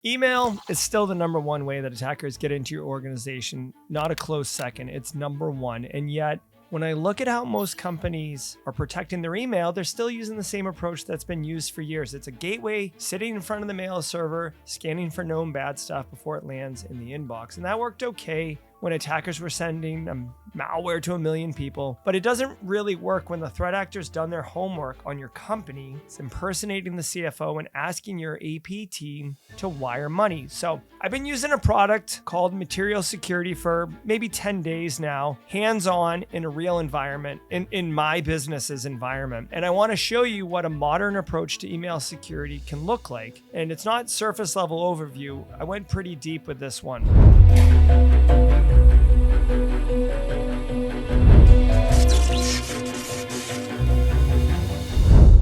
Email is still the number one way that attackers get into your organization, not a close second. It's number one. And yet, when I look at how most companies are protecting their email, they're still using the same approach that's been used for years. It's a gateway sitting in front of the mail server, scanning for known bad stuff before it lands in the inbox. And that worked okay when attackers were sending malware to 1 million people, but it doesn't really work when the threat actor's done their homework on your company, it's impersonating the CFO and asking your AP team to wire money. So I've been using a product called Material Security for maybe 10 days now, hands-on in a real environment, in my business's environment. And I want to show you what a modern approach to email security can look like. And it's not surface level overview. I went pretty deep with this one.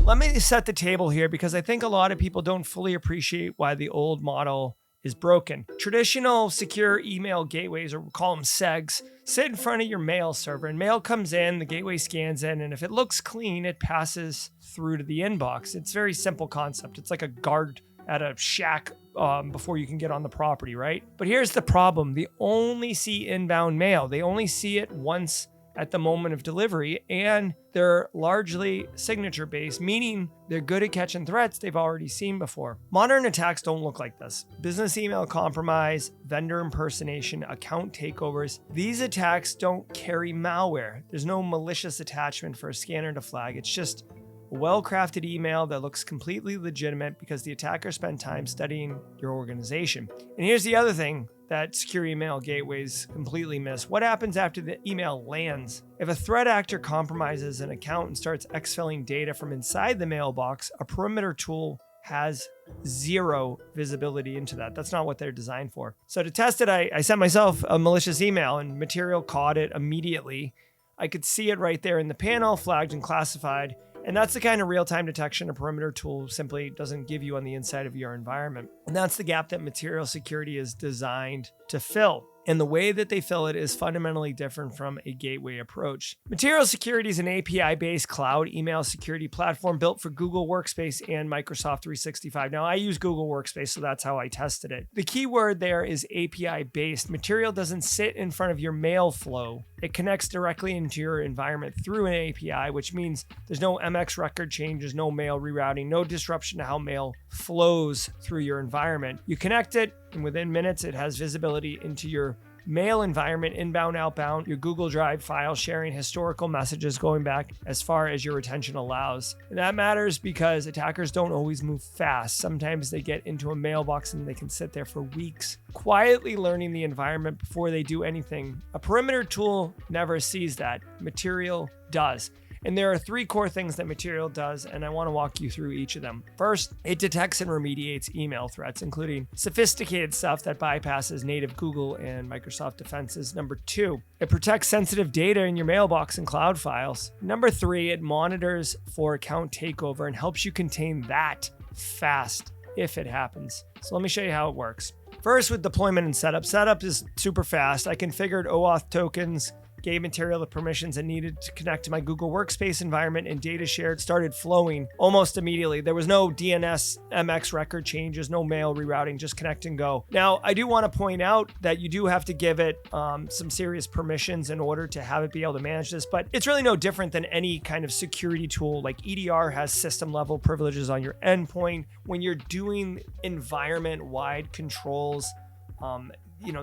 Let me set the table here because I think a lot of people don't fully appreciate why the old model is broken. Traditional secure email gateways, or we'll call them SEGs, sit in front of your mail server, and mail comes in, the gateway scans in, and if it looks clean, it passes through to the inbox. It's a very simple concept. It's like a guard at a shack before you can get on the property, right? But here's the problem. They only see inbound mail. They only see it once at the moment of delivery, and they're largely signature-based, meaning they're good at catching threats they've already seen before. Modern attacks don't look like this. Business email compromise, vendor impersonation, account takeovers. These attacks don't carry malware. There's no malicious attachment for a scanner to flag. It's just a well-crafted email that looks completely legitimate because the attacker spent time studying your organization. And here's the other thing that secure email gateways completely miss. What happens after the email lands? If a threat actor compromises an account and starts exfilling data from inside the mailbox, a perimeter tool has zero visibility into that. That's not what they're designed for. So to test it, I sent myself a malicious email and Material caught it immediately. I could see it right there in the panel, flagged and classified. And that's the kind of real-time detection a perimeter tool simply doesn't give you on the inside of your environment. And that's the gap that Material Security is designed to fill. And the way that they fill it is fundamentally different from a gateway approach. Material Security is an API-based cloud email security platform built for Google Workspace and Microsoft 365. Now, I use Google Workspace, so that's how I tested it. The key word there is API-based. Material doesn't sit in front of your mail flow. It connects directly into your environment through an API, which means there's no MX record changes, no mail rerouting, no disruption to how mail flows through your environment. You connect it, and within minutes, it has visibility into your mail environment, inbound, outbound, your Google Drive file sharing, historical messages going back as far as your retention allows. And that matters because attackers don't always move fast. Sometimes they get into a mailbox and they can sit there for weeks, quietly learning the environment before they do anything. A perimeter tool never sees that. Material does. And there are 3 core things that Material does, and I want to walk you through each of them. First, it detects and remediates email threats, including sophisticated stuff that bypasses native Google and Microsoft defenses. Number 2, it protects sensitive data in your mailbox and cloud files. Number 3, it monitors for account takeover and helps you contain that fast if it happens. So let me show you how it works. First, with deployment and setup. Setup is super fast. I configured OAuth tokens, gave Material the permissions it needed to connect to my Google Workspace environment, and data shared started flowing almost immediately. There was no DNS MX record changes, no mail rerouting, just connect and go. Now, I do want to point out that you do have to give it some serious permissions in order to have it be able to manage this, but it's really no different than any kind of security tool. Like EDR has system level privileges on your endpoint. When you're doing environment-wide controls,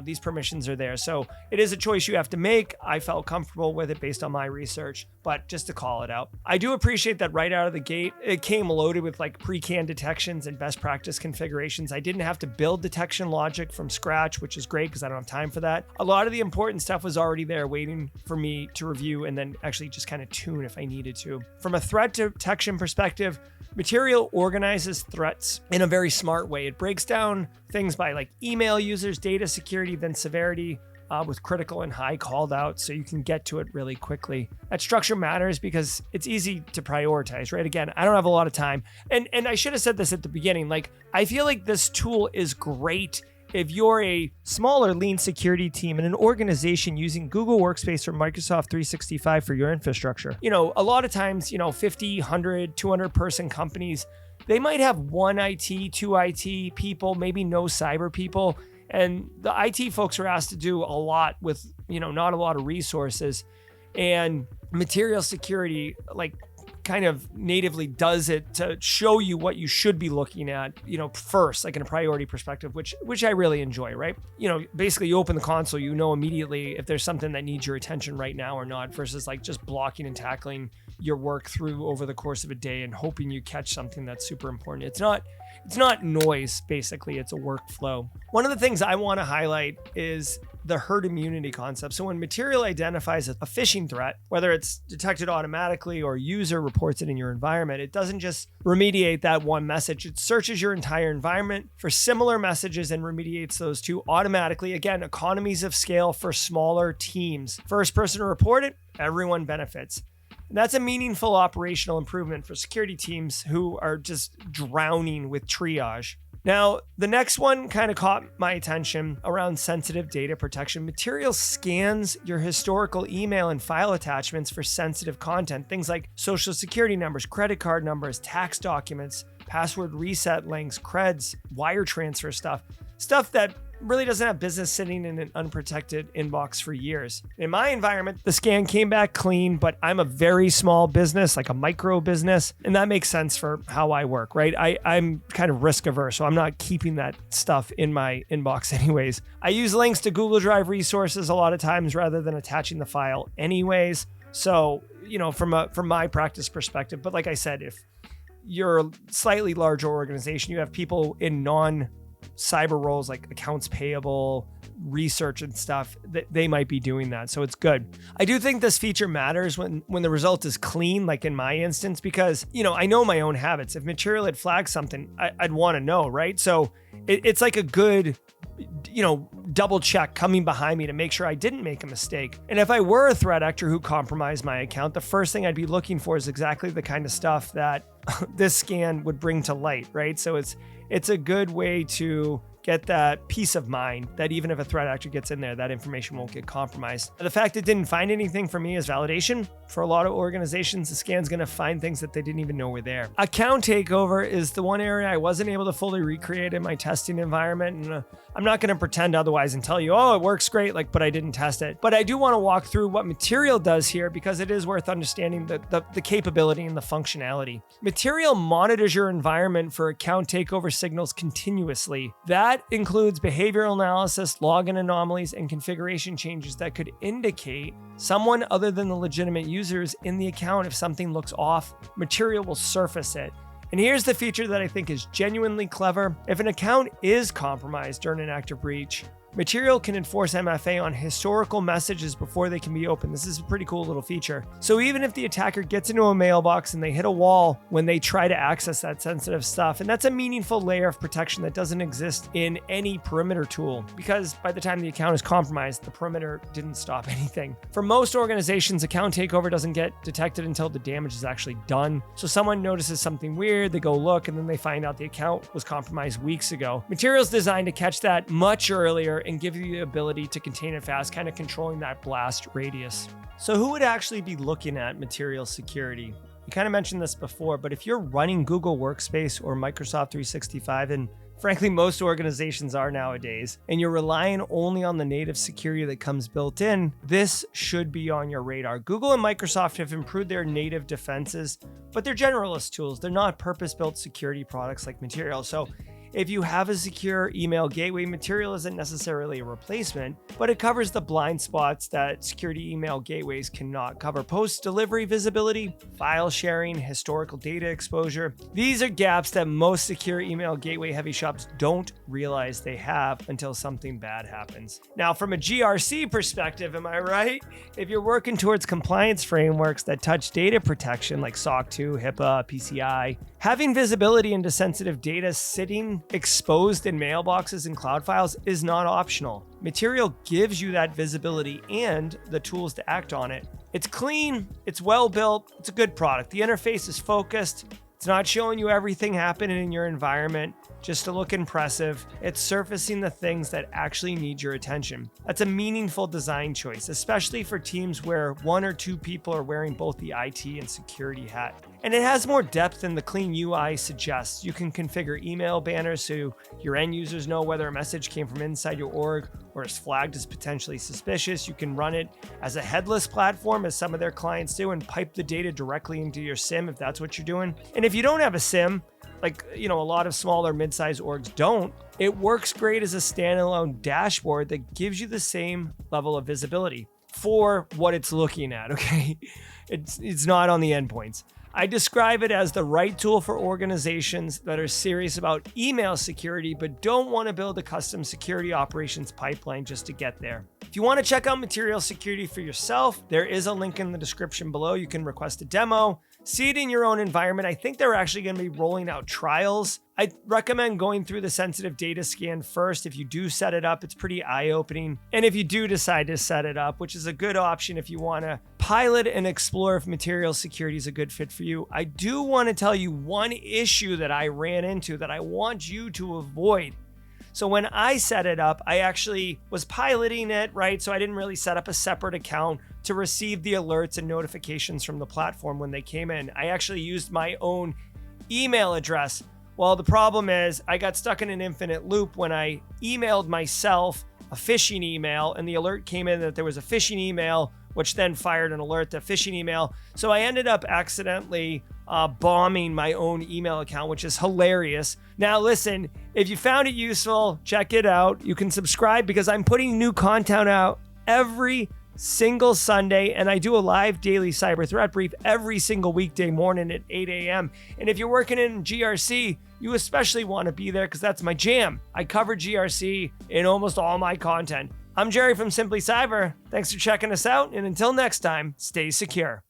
these permissions are there. So it is a choice you have to make. I felt comfortable with it based on my research, but just to call it out. I do appreciate that right out of the gate, it came loaded with like pre-canned detections and best practice configurations. I didn't have to build detection logic from scratch, which is great because I don't have time for that. A lot of the important stuff was already there waiting for me to review and then actually just kind of tune if I needed to. From a threat detection perspective, Material organizes threats in a very smart way. It breaks down things by like email users, data security, then severity, with critical and high called out so you can get to it really quickly. That structure matters because it's easy to prioritize, right? Again, I don't have a lot of time. And I should have said this at the beginning. Like, I feel like this tool is great if you're a smaller lean security team in an organization using Google Workspace or Microsoft 365 for your infrastructure. A lot of times, 50, 100, 200 person companies, they might have one IT, two IT people, maybe no cyber people. And the IT folks are asked to do a lot with, not a lot of resources. And material security, kind of natively does it to show you what you should be looking at, first, like in a priority perspective, which I really enjoy, right? Basically you open the console, immediately if there's something that needs your attention right now or not, versus just blocking and tackling your work through over the course of a day and hoping you catch something that's super important. It's not noise, basically, it's a workflow. One of the things I want to highlight is the herd immunity concept. So when material identifies a phishing threat, whether it's detected automatically or user reports it in your environment, it doesn't just remediate that one message. It searches your entire environment for similar messages and remediates those two automatically. Again, economies of scale for smaller teams. First person to report it, everyone benefits. And that's a meaningful operational improvement for security teams who are just drowning with triage. Now, the next one kind of caught my attention around sensitive data protection. Material scans your historical email and file attachments for sensitive content, things like social security numbers, credit card numbers, tax documents, password reset links, creds, wire transfer stuff that really doesn't have business sitting in an unprotected inbox for years. In my environment, the scan came back clean, but I'm a very small business, like a micro business, and that makes sense for how I work, right? I'm kind of risk averse, so I'm not keeping that stuff in my inbox anyways. I use links to Google Drive resources a lot of times rather than attaching the file anyways. So, from my practice perspective, but like I said, if you're a slightly larger organization, you have people in non-cyber roles like accounts payable, research and stuff, that they might be doing that. So it's good. I do think this feature matters when the result is clean, like in my instance, because, I know my own habits. If material had flagged something, I'd want to know, right? So it's like a good, double check coming behind me to make sure I didn't make a mistake. And if I were a threat actor who compromised my account, the first thing I'd be looking for is exactly the kind of stuff that this scan would bring to light, right? So it's a good way to get that peace of mind that even if a threat actor gets in there, that information won't get compromised. The fact it didn't find anything for me is validation. For a lot of organizations, the scan's going to find things that they didn't even know were there. Account takeover is the one area I wasn't able to fully recreate in my testing environment. And I'm not going to pretend otherwise and tell you, it works great, but I didn't test it. But I do want to walk through what Material does here because it is worth understanding the capability and the functionality. Material monitors your environment for account takeover signals continuously. That includes behavioral analysis, login anomalies, and configuration changes that could indicate someone other than the legitimate users in the account. If something looks off, Material will surface it. And here's the feature that I think is genuinely clever. If an account is compromised during an active breach, Material can enforce MFA on historical messages before they can be opened. This is a pretty cool little feature. So even if the attacker gets into a mailbox and they hit a wall when they try to access that sensitive stuff, and that's a meaningful layer of protection that doesn't exist in any perimeter tool, because by the time the account is compromised, the perimeter didn't stop anything. For most organizations, account takeover doesn't get detected until the damage is actually done. So someone notices something weird, they go look, and then they find out the account was compromised weeks ago. Material's designed to catch that much earlier and give you the ability to contain it fast, kind of controlling that blast radius. So who would actually be looking at Material security? You kind of mentioned this before, but if you're running Google Workspace or Microsoft 365, and frankly, most organizations are nowadays, and you're relying only on the native security that comes built in, this should be on your radar. Google and Microsoft have improved their native defenses, but they're generalist tools. They're not purpose-built security products like Material. So if you have a secure email gateway, Material isn't necessarily a replacement, but it covers the blind spots that security email gateways cannot cover. Post-delivery visibility, file sharing, historical data exposure. These are gaps that most secure email gateway heavy shops don't realize they have until something bad happens. Now, from a GRC perspective, am I right? If you're working towards compliance frameworks that touch data protection like SOC 2, HIPAA, PCI, having visibility into sensitive data sitting exposed in mailboxes and cloud files is not optional. Material gives you that visibility and the tools to act on it. It's clean, it's well built, it's a good product. The interface is focused, it's not showing you everything happening in your environment, just to look impressive. It's surfacing the things that actually need your attention. That's a meaningful design choice, especially for teams where 1 or 2 people are wearing both the IT and security hat. And it has more depth than the clean UI suggests. You can configure email banners so your end users know whether a message came from inside your org or is flagged as potentially suspicious. You can run it as a headless platform, as some of their clients do, and pipe the data directly into your SIM if that's what you're doing. And if you don't have a SIM, like, a lot of smaller mid-sized orgs don't, it works great as a standalone dashboard that gives you the same level of visibility for what it's looking at, okay? It's not on the endpoints. I describe it as the right tool for organizations that are serious about email security but don't want to build a custom security operations pipeline just to get there. If you want to check out Material Security for yourself, there is a link in the description below. You can request a demo, see it in your own environment. I think they're actually going to be rolling out trials. I recommend going through the sensitive data scan first. If you do set it up, it's pretty eye-opening. And if you do decide to set it up, which is a good option if you want to pilot and explore if material security is a good fit for you, I do want to tell you one issue that I ran into that I want you to avoid. So when I set it up, I actually was piloting it, right? So I didn't really set up a separate account to receive the alerts and notifications from the platform when they came in. I actually used my own email address. Well, the problem is I got stuck in an infinite loop when I emailed myself a phishing email, and the alert came in that there was a phishing email, which then fired an alert to phishing email. So I ended up accidentally bombing my own email account, which is hilarious. Now, listen, if you found it useful, check it out. You can subscribe because I'm putting new content out every single Sunday, and I do a live daily cyber threat brief every single weekday morning at 8 a.m. And if you're working in GRC, you especially want to be there because that's my jam. I cover GRC in almost all my content. I'm Jerry from Simply Cyber. Thanks for checking us out, and until next time, stay secure.